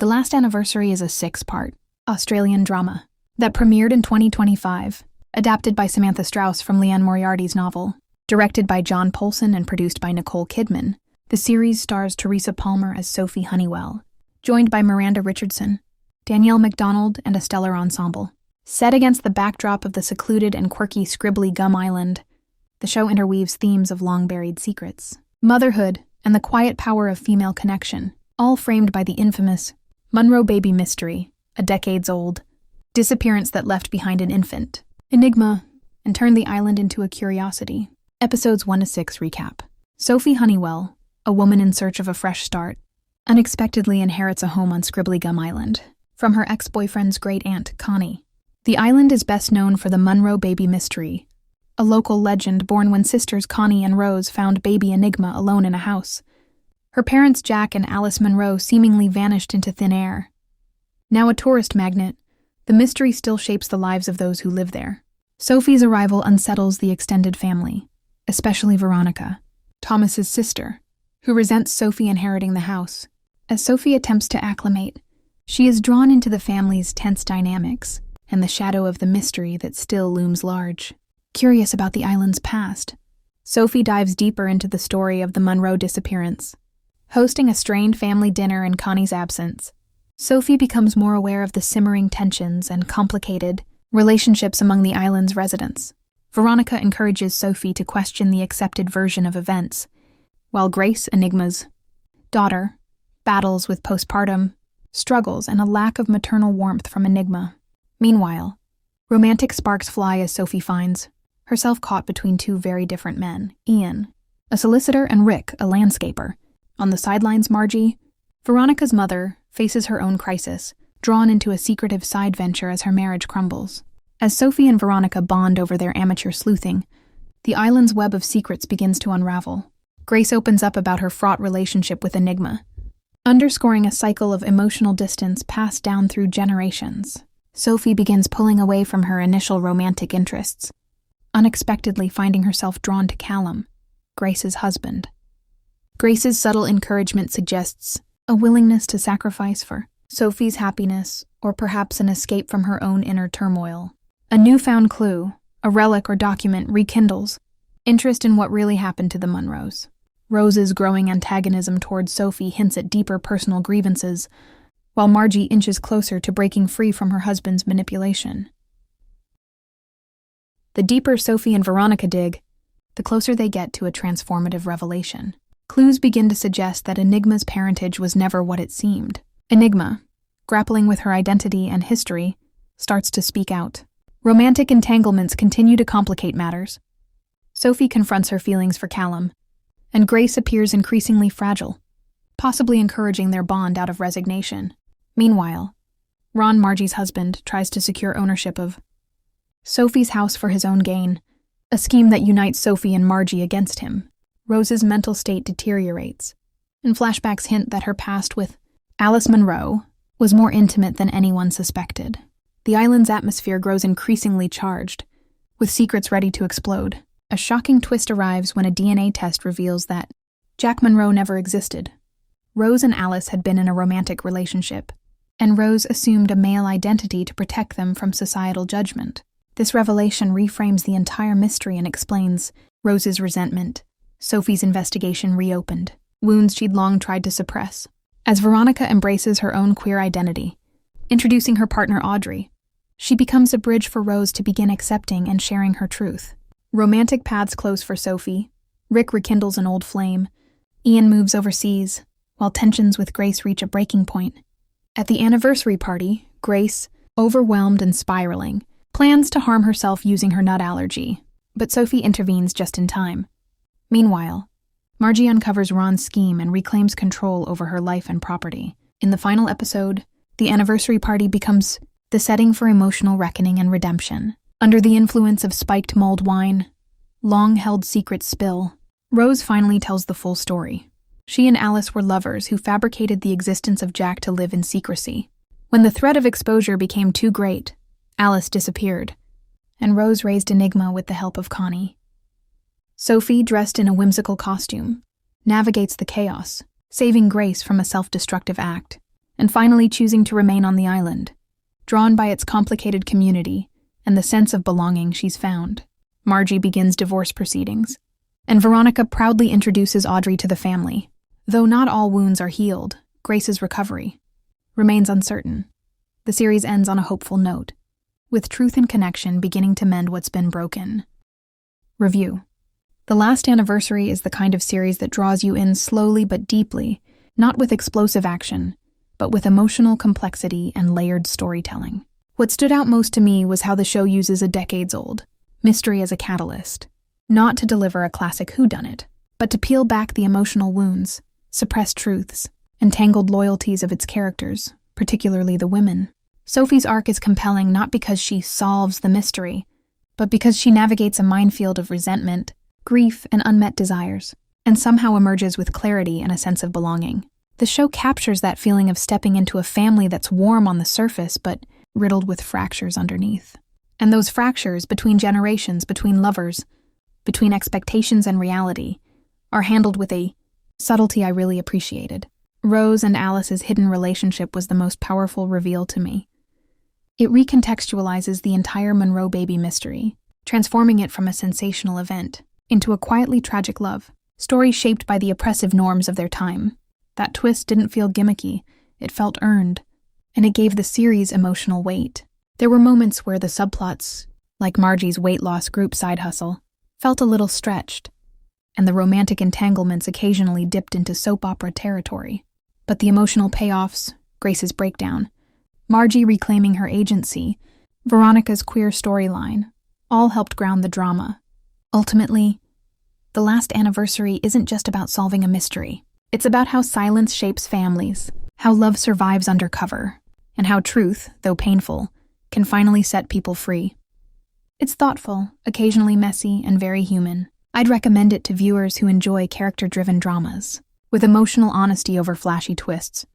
The Last Anniversary is a 6-part Australian drama that premiered in 2025, adapted by Samantha Strauss from Liane Moriarty's novel. Directed by John Polson and produced by Nicole Kidman, the series stars Teresa Palmer as Sophie Honeywell, joined by Miranda Richardson, Danielle MacDonald, and a stellar ensemble. Set against the backdrop of the secluded and quirky Scribbly Gum Island, the show interweaves themes of long-buried secrets, motherhood, and the quiet power of female connection, all framed by the infamous Munro baby mystery, a decades-old disappearance that left behind an infant, enigma, and turned the island into a curiosity. Episodes 1 to 6 recap. Sophie Honeywell, a woman in search of a fresh start, unexpectedly inherits a home on Scribbly Gum Island from her ex-boyfriend's great-aunt, Connie. The island is best known for the Munro baby mystery, a local legend born when sisters Connie and Rose found baby Enigma alone in a house. Her parents Jack and Alice Munro seemingly vanished into thin air. Now a tourist magnet, the mystery still shapes the lives of those who live there. Sophie's arrival unsettles the extended family, especially Veronica, Thomas's sister, who resents Sophie inheriting the house. As Sophie attempts to acclimate, she is drawn into the family's tense dynamics and the shadow of the mystery that still looms large. Curious about the island's past, Sophie dives deeper into the story of the Munro disappearance. Hosting a strained family dinner in Connie's absence, Sophie becomes more aware of the simmering tensions and complicated relationships among the island's residents. Veronica encourages Sophie to question the accepted version of events, while Grace, Enigma's daughter, battles with postpartum struggles and a lack of maternal warmth from Enigma. Meanwhile, romantic sparks fly as Sophie finds herself caught between two very different men, Ian, a solicitor, and Rick, a landscaper. On the sidelines, Margie, Veronica's mother, faces her own crisis, drawn into a secretive side venture as her marriage crumbles. As Sophie and Veronica bond over their amateur sleuthing, the island's web of secrets begins to unravel. Grace opens up about her fraught relationship with Enigma, underscoring a cycle of emotional distance passed down through generations. Sophie begins pulling away from her initial romantic interests, unexpectedly finding herself drawn to Callum, Grace's husband. Grace's subtle encouragement suggests a willingness to sacrifice for Sophie's happiness, or perhaps an escape from her own inner turmoil. A newfound clue, a relic or document, rekindles interest in what really happened to the Munros. Rose's growing antagonism towards Sophie hints at deeper personal grievances, while Margie inches closer to breaking free from her husband's manipulation. The deeper Sophie and Veronica dig, the closer they get to a transformative revelation. Clues begin to suggest that Enigma's parentage was never what it seemed. Enigma, grappling with her identity and history, starts to speak out. Romantic entanglements continue to complicate matters. Sophie confronts her feelings for Callum, and Grace appears increasingly fragile, possibly encouraging their bond out of resignation. Meanwhile, Ron, Margie's husband, tries to secure ownership of Sophie's house for his own gain, a scheme that unites Sophie and Margie against him. Rose's mental state deteriorates, and flashbacks hint that her past with Alice Munro was more intimate than anyone suspected. The island's atmosphere grows increasingly charged, with secrets ready to explode. A shocking twist arrives when a DNA test reveals that Jack Munro never existed. Rose and Alice had been in a romantic relationship, and Rose assumed a male identity to protect them from societal judgment. This revelation reframes the entire mystery and explains Rose's resentment, Sophie's investigation reopened, wounds she'd long tried to suppress. As Veronica embraces her own queer identity, introducing her partner Audrey, she becomes a bridge for Rose to begin accepting and sharing her truth. Romantic paths close for Sophie. Rick rekindles an old flame. Ian moves overseas, while tensions with Grace reach a breaking point. At the anniversary party, Grace, overwhelmed and spiraling, plans to harm herself using her nut allergy, but Sophie intervenes just in time. Meanwhile, Margie uncovers Ron's scheme and reclaims control over her life and property. In the final episode, the anniversary party becomes the setting for emotional reckoning and redemption. Under the influence of spiked mulled wine, long-held secrets spill. Rose finally tells the full story. She and Alice were lovers who fabricated the existence of Jack to live in secrecy. When the threat of exposure became too great, Alice disappeared, and Rose raised Enigma with the help of Connie. Sophie, dressed in a whimsical costume, navigates the chaos, saving Grace from a self-destructive act, and finally choosing to remain on the island, drawn by its complicated community and the sense of belonging she's found. Margie begins divorce proceedings, and Veronica proudly introduces Audrey to the family. Though not all wounds are healed, Grace's recovery remains uncertain. The series ends on a hopeful note, with truth and connection beginning to mend what's been broken. Review. The Last Anniversary is the kind of series that draws you in slowly but deeply, not with explosive action, but with emotional complexity and layered storytelling. What stood out most to me was how the show uses a decades-old mystery as a catalyst, not to deliver a classic whodunit, but to peel back the emotional wounds, suppressed truths, and tangled loyalties of its characters, particularly the women. Sophie's arc is compelling not because she solves the mystery, but because she navigates a minefield of resentment, grief, and unmet desires, and somehow emerges with clarity and a sense of belonging. The show captures that feeling of stepping into a family that's warm on the surface but riddled with fractures underneath. And those fractures between generations, between lovers, between expectations and reality, are handled with a subtlety I really appreciated. Rose and Alice's hidden relationship was the most powerful reveal to me. It recontextualizes the entire Monroe baby mystery, transforming it from a sensational event into a quietly tragic love story shaped by the oppressive norms of their time. That twist didn't feel gimmicky, it felt earned, and it gave the series emotional weight. There were moments where the subplots, like Margie's weight loss group side hustle, felt a little stretched, and the romantic entanglements occasionally dipped into soap opera territory. But the emotional payoffs, Grace's breakdown, Margie reclaiming her agency, Veronica's queer storyline, all helped ground the drama. Ultimately, The Last Anniversary isn't just about solving a mystery. It's about how silence shapes families, how love survives undercover, and how truth, though painful, can finally set people free. It's thoughtful, occasionally messy, and very human. I'd recommend it to viewers who enjoy character-driven dramas, with emotional honesty over flashy twists.